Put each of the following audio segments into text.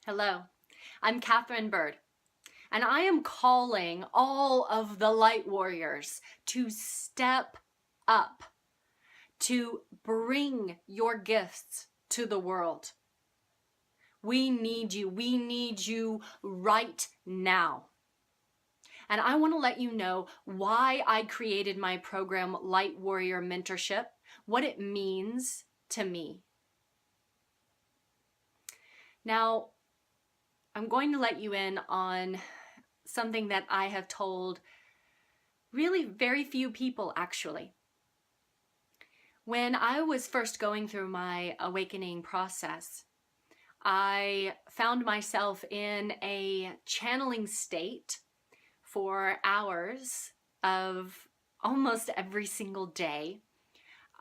Hello, I'm Catherine Bird, and I am calling all of the light warriors to step up, to bring your gifts to the world. We need you. We need you right now. And I want to let you know why I created my program, Light Warrior Mentorship, what it means to me. Now, I'm going to let you in on something that I have told really very few people, actually. When I was first going through my awakening process, I found myself in a channeling state for hours of almost every single day.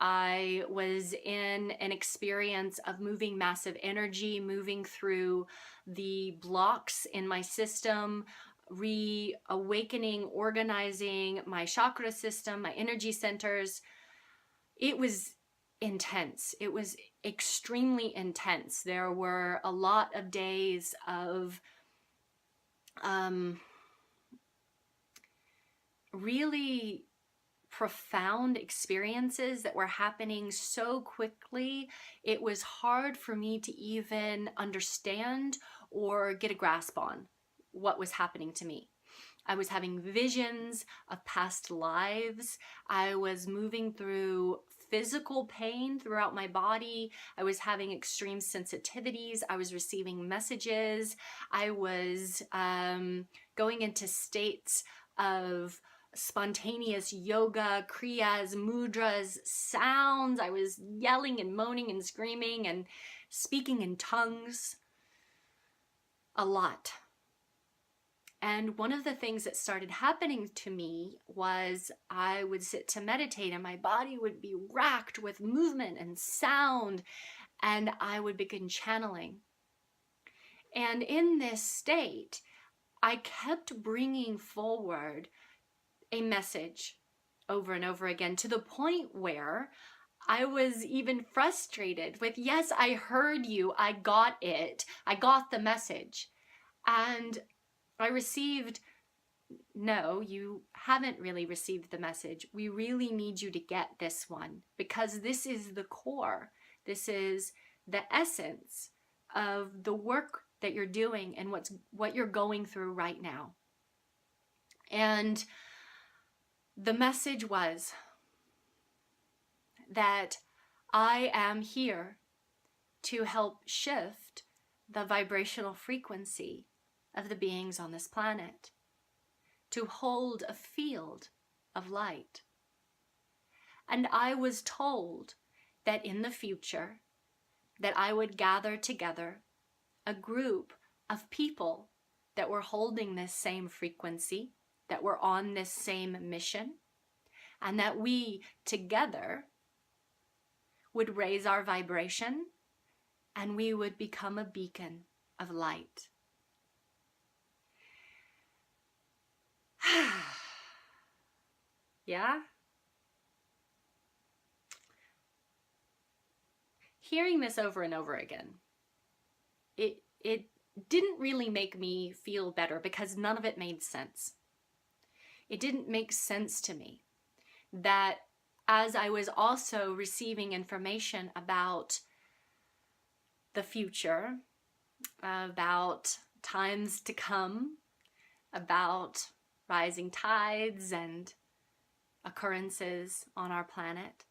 I was in an experience of moving massive energy, moving through the blocks in my system, reawakening, organizing my chakra system, my energy centers. It was intense. It was extremely intense. There were a lot of days of really profound experiences that were happening so quickly. It was hard for me to even understand or get a grasp on what was happening to me. I was having visions of past lives. I was moving through physical pain throughout my body. I was having extreme sensitivities. I was receiving messages. I was going into states of spontaneous yoga, kriyas, mudras, sounds. I was yelling and moaning and screaming and speaking in tongues a lot. And one of the things that started happening to me was I would sit to meditate and my body would be racked with movement and sound, and I would begin channeling. And in this state, I kept bringing forward a message over and over again, to the point where I was even frustrated with, yes, I heard you, I got it, I got the message. And I received, no, you haven't really received the message. We really need you to get this one, because this is the core. This is the essence of the work that you're doing and what you're going through right now. And the message was that I am here to help shift the vibrational frequency of the beings on this planet, to hold a field of light. And I was told that in the future that I would gather together a group of people that were holding this same frequency, that were on this same mission, and that we together would raise our vibration and we would become a beacon of light. Yeah? Hearing this over and over again, it didn't really make me feel better, because none of it made sense. It didn't make sense to me that as I was also receiving information about the future, about times to come, about rising tides and occurrences on our planet,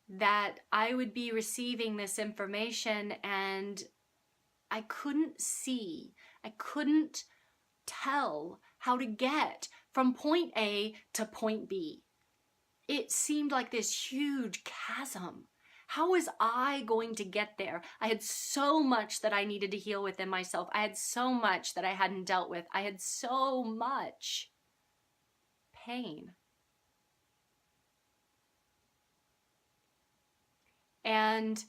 that I would be receiving this information and I couldn't see, I couldn't tell how to get from point A to point B. It seemed like this huge chasm. How was I going to get there? I had so much that I needed to heal within myself. I had so much that I hadn't dealt with. I had so much pain. And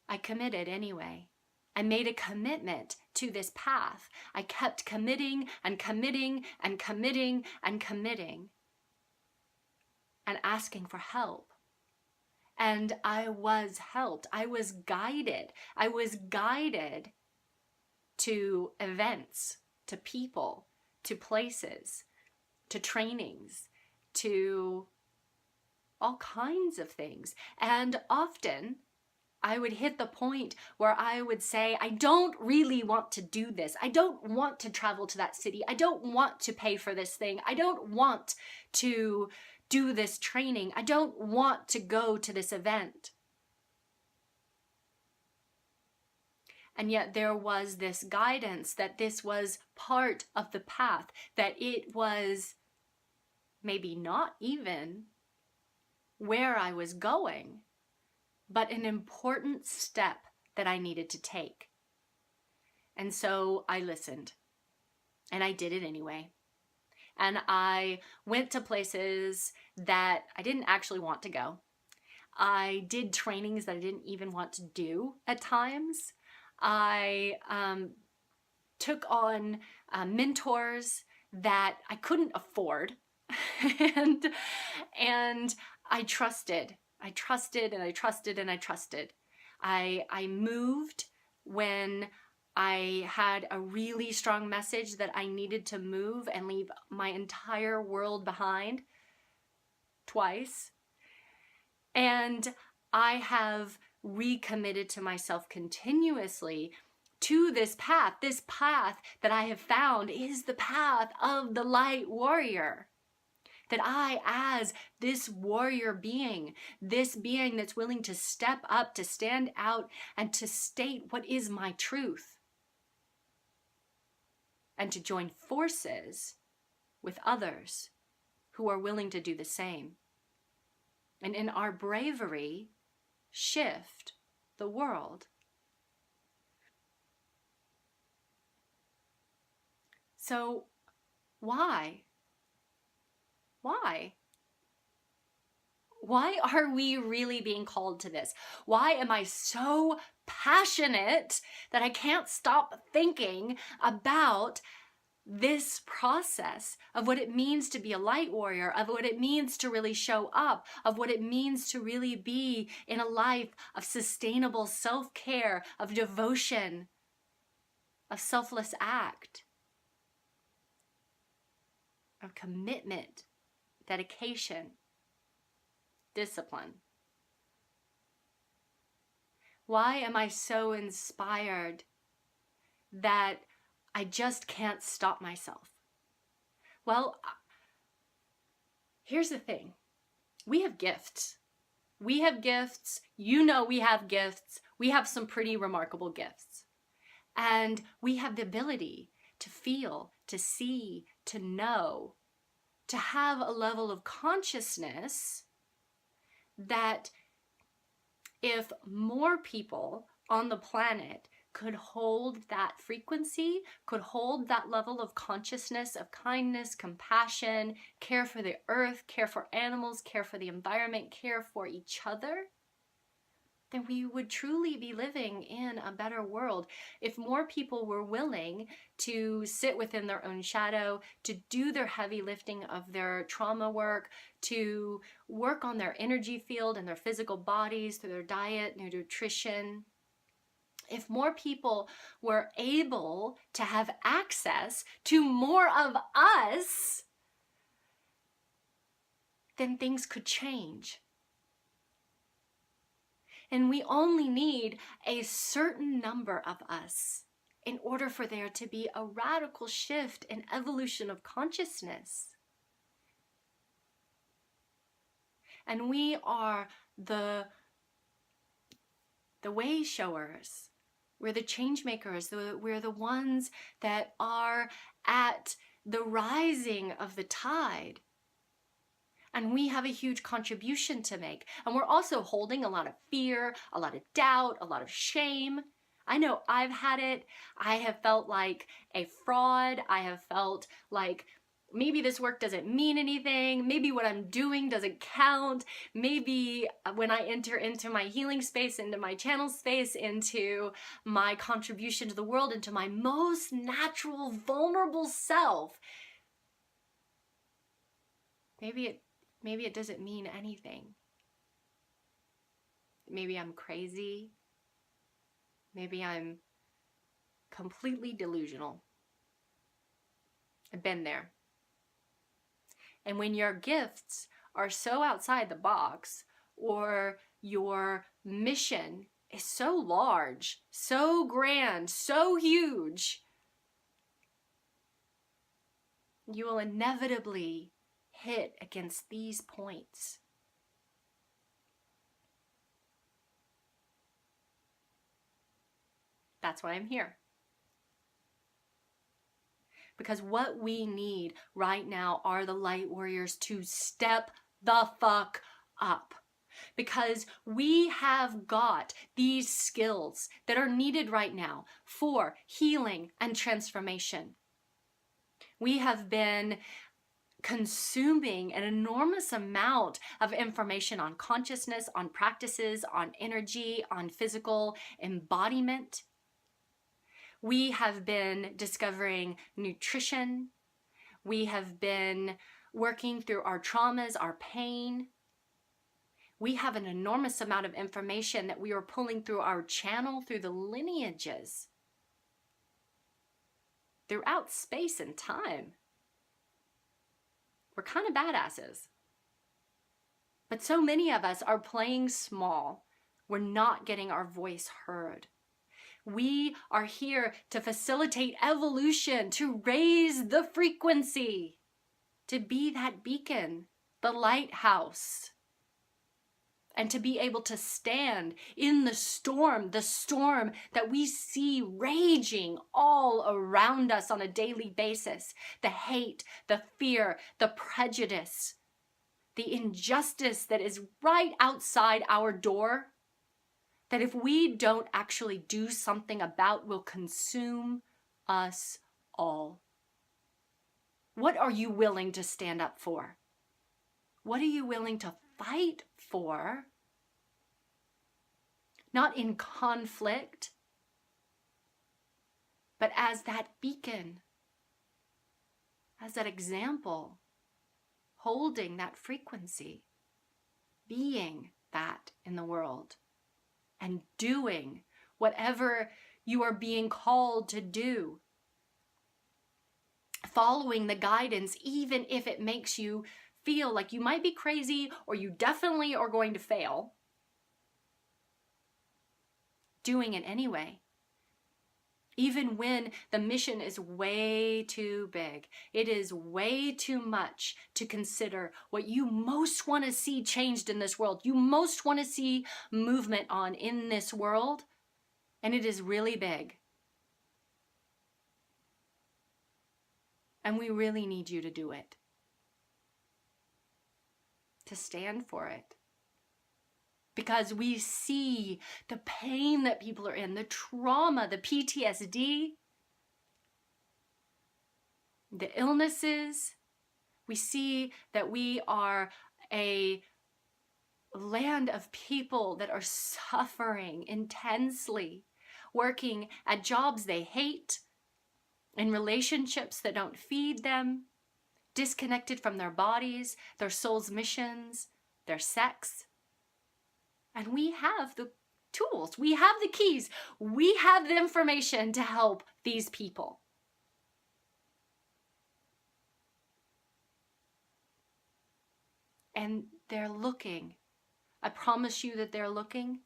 I committed anyway. I made a commitment to this path. I kept committing and committing and committing and committing and asking for help. And I was helped. I was guided. I was guided to events, to people, to places, to trainings, to all kinds of things. And often I would hit the point where I would say, I don't really want to do this. I don't want to travel to that city. I don't want to pay for this thing. I don't want to do this training. I don't want to go to this event. And yet there was this guidance that this was part of the path, that it was maybe not even where I was going, but an important step that I needed to take. And so I listened, and I did it anyway. And I went to places that I didn't actually want to go. I did trainings that I didn't even want to do at times. I took on mentors that I couldn't afford. and I trusted. I trusted and I trusted and I trusted. I moved when I had a really strong message that I needed to move and leave my entire world behind twice. And I have recommitted to myself continuously to this path. This path that I have found is the path of the light warrior. That I, as this warrior being, this being that's willing to step up, to stand out, and to state what is my truth, and to join forces with others who are willing to do the same. And in our bravery, shift the world. So, why? Why? Why are we really being called to this? Why am I so passionate that I can't stop thinking about this process of what it means to be a light warrior, of what it means to really show up, of what it means to really be in a life of sustainable self-care, of devotion, of selfless act, of commitment, dedication, discipline? Why am I so inspired that I just can't stop myself? Well, here's the thing. We have gifts. We have gifts. You know we have gifts. We have some pretty remarkable gifts. And we have the ability to feel, to see, to know, to have a level of consciousness that if more people on the planet could hold that frequency, could hold that level of consciousness, of kindness, compassion, care for the earth, care for animals, care for the environment, care for each other, then we would truly be living in a better world. If more people were willing to sit within their own shadow, to do their heavy lifting of their trauma work, to work on their energy field and their physical bodies through their diet, their nutrition, if more people were able to have access to more of us, then things could change. And we only need a certain number of us in order for there to be a radical shift and evolution of consciousness. And we are the way showers. We're the change makers. We're the ones that are at the rising of the tide. And we have a huge contribution to make. And we're also holding a lot of fear, a lot of doubt, a lot of shame. I know I've had it. I have felt like a fraud. I have felt like maybe this work doesn't mean anything. Maybe what I'm doing doesn't count. Maybe when I enter into my healing space, into my channel space, into my contribution to the world, into my most natural, vulnerable self, maybe it doesn't mean anything. maybe I'm crazy. Maybe I'm completely delusional. I've been there. And when your gifts are so outside the box, or your mission is so large, so grand, so huge, you will inevitably hit against these points. That's why I'm here. Because what we need right now are the light warriors to step the fuck up. Because we have got these skills that are needed right now for healing and transformation. We have been consuming an enormous amount of information on consciousness, on practices, on energy, on physical embodiment. We have been discovering nutrition. We have been working through our traumas, our pain. We have an enormous amount of information that we are pulling through our channel, through the lineages, throughout space and time. We're kind of badasses. But so many of us are playing small. We're not getting our voice heard. We are here to facilitate evolution, to raise the frequency, to be that beacon, the lighthouse, and to be able to stand in the storm that we see raging all around us on a daily basis. The hate, the fear, the prejudice, the injustice that is right outside our door, that if we don't actually do something about, will consume us all. What are you willing to stand up for? What are you willing to fight for? Not in conflict, but as that beacon, as that example, holding that frequency, being that in the world, and doing whatever you are being called to do. Following the guidance, even if it makes you feel like you might be crazy or you definitely are going to fail. Doing it anyway. Even when the mission is way too big, it is way too much to consider what you most want to see changed in this world. You most want to see movement on in this world, and it is really big. And we really need you to do it, to stand for it. Because we see the pain that people are in, the trauma, the PTSD, the illnesses. We see that we are a land of people that are suffering intensely, working at jobs they hate, in relationships that don't feed them, disconnected from their bodies, their soul's missions, their sex. And we have the tools, we have the keys, we have the information to help these people. And they're looking. I promise you that they're looking.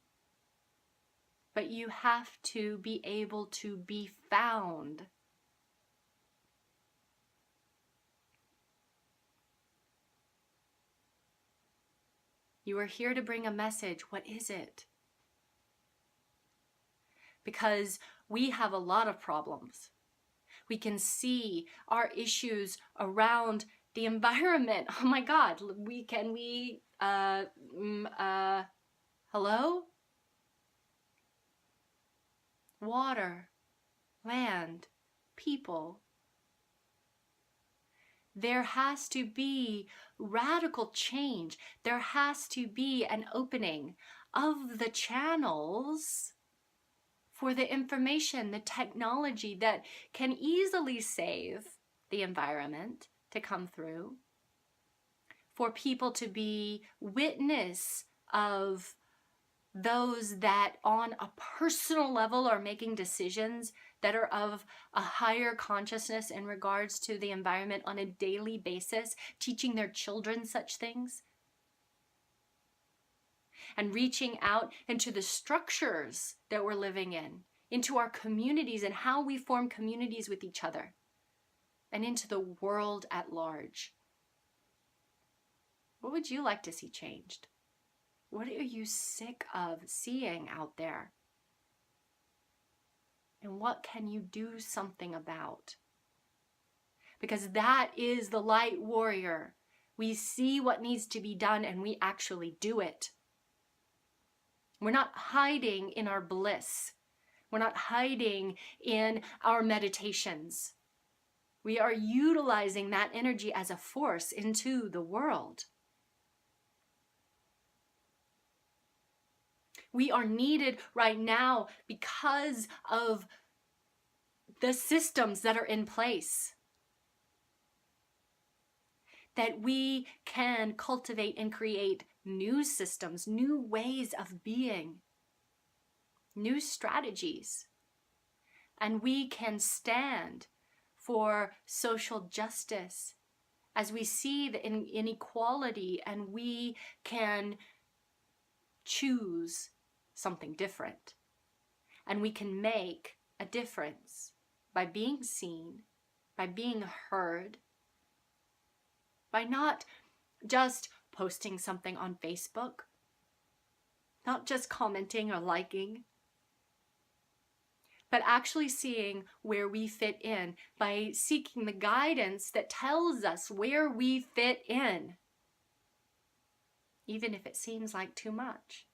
But you have to be able to be found. You are here to bring a message. What is it? Because we have a lot of problems. We can see our issues around the environment. Oh my God, hello? Water, land, people. There has to be radical change. There has to be an opening of the channels for the information, the technology that can easily save the environment to come through, for people to be witness of those that on a personal level are making decisions that are of a higher consciousness in regards to the environment on a daily basis, teaching their children such things, and reaching out into the structures that we're living in, into our communities and how we form communities with each other, and into the world at large. What would you like to see changed? What are you sick of seeing out there? And what can you do something about? Because that is the light warrior. We see what needs to be done and we actually do it. We're not hiding in our bliss. We're not hiding in our meditations. We are utilizing that energy as a force into the world. We are needed right now because of the systems that are in place, that we can cultivate and create new systems, new ways of being, new strategies. And we can stand for social justice as we see the inequality, and we can choose something different. And we can make a difference by being seen, by being heard, by not just posting something on Facebook, not just commenting or liking, but actually seeing where we fit in by seeking the guidance that tells us where we fit in, even if it seems like too much.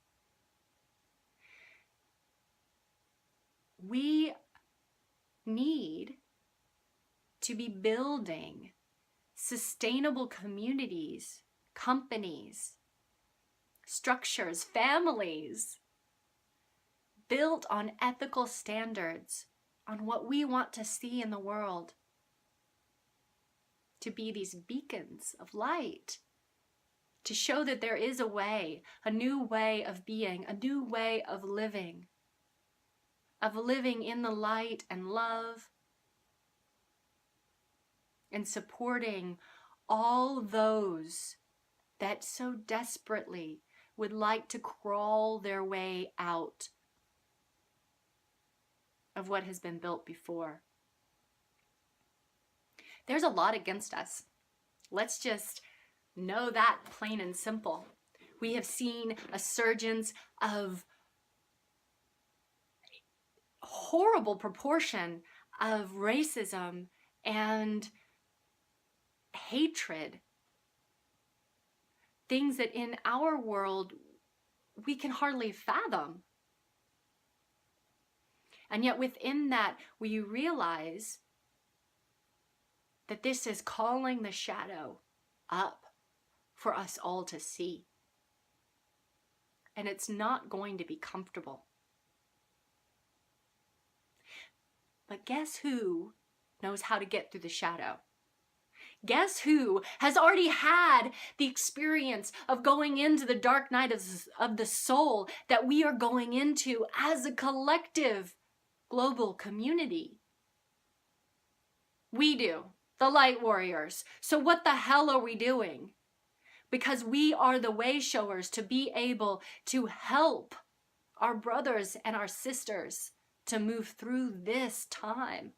We need to be building sustainable communities, companies, structures, families, built on ethical standards, on what we want to see in the world, to be these beacons of light, to show that there is a way, a new way of being, a new way of living in the light and love, and supporting all those that so desperately would like to crawl their way out of what has been built before. There's a lot against us. Let's just know that plain and simple. We have seen a surgence of horrible proportion of racism and hatred. Things that in our world we can hardly fathom. And yet within that, we realize that this is calling the shadow up for us all to see. And it's not going to be comfortable. But guess who knows how to get through the shadow? Guess who has already had the experience of going into the dark night of the soul that we are going into as a collective global community? We do, the light warriors. So what the hell are we doing? Because we are the way showers to be able to help our brothers and our sisters to move through this time.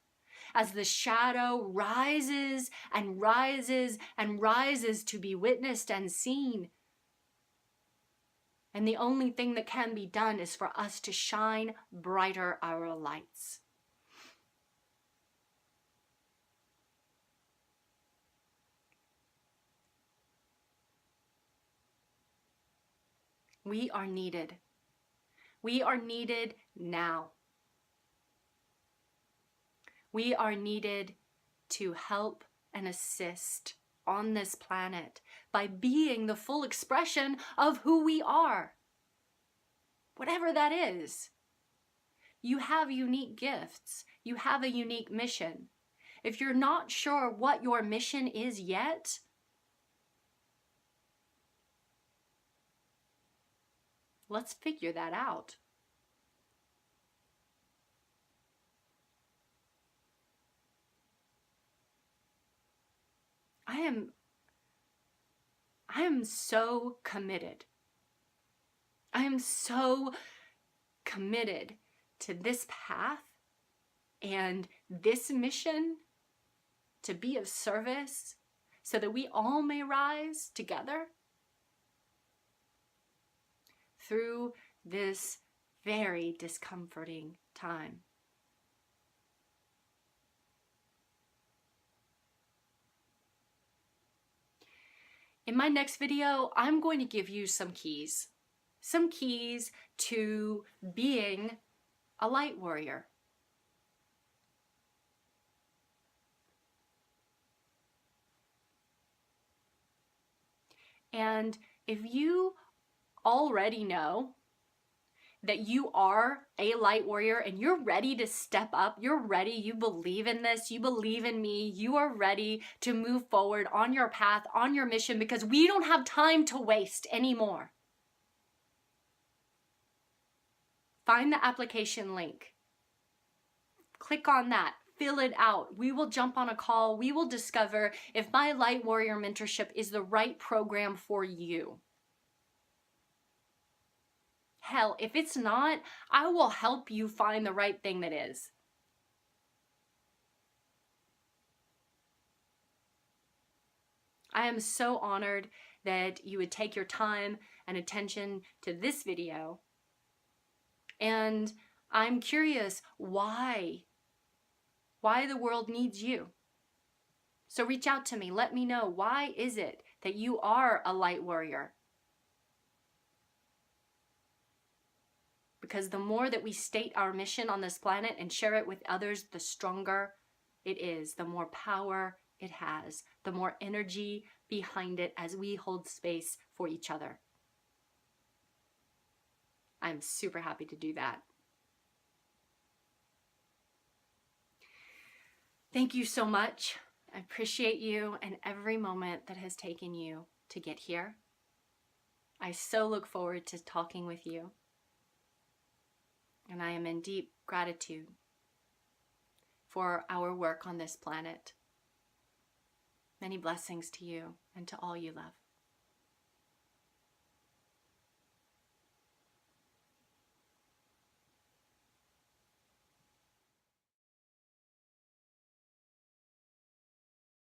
As the shadow rises and rises and rises to be witnessed and seen. And the only thing that can be done is for us to shine brighter our lights. We are needed. We are needed now. We are needed to help and assist on this planet by being the full expression of who we are. Whatever that is. You have unique gifts. You have a unique mission. If you're not sure what your mission is yet, Let's figure that out. I am so committed. I am so committed to this path and this mission to be of service so that we all may rise together through this very discomforting time. In my next video, I'm going to give you some keys to being a light warrior. And if you already know that you are a light warrior and you're ready to step up, you're ready, you believe in this, you believe in me, you are ready to move forward on your path, on your mission, because we don't have time to waste anymore. Find the application link. Click on that. Fill it out. We will jump on a call. We will discover if my Light Warrior Mentorship is the right program for you. Hell, if it's not, I will help you find the right thing that is. I am so honored that you would take your time and attention to this video. And I'm curious why the world needs you. So reach out to me. Let me know, why is it that you are a light warrior? Because the more that we state our mission on this planet and share it with others, the stronger it is, the more power it has, the more energy behind it as we hold space for each other. I'm super happy to do that. Thank you so much. I appreciate you and every moment that has taken you to get here. I so look forward to talking with you. And I am in deep gratitude for our work on this planet. Many blessings to you and to all you love.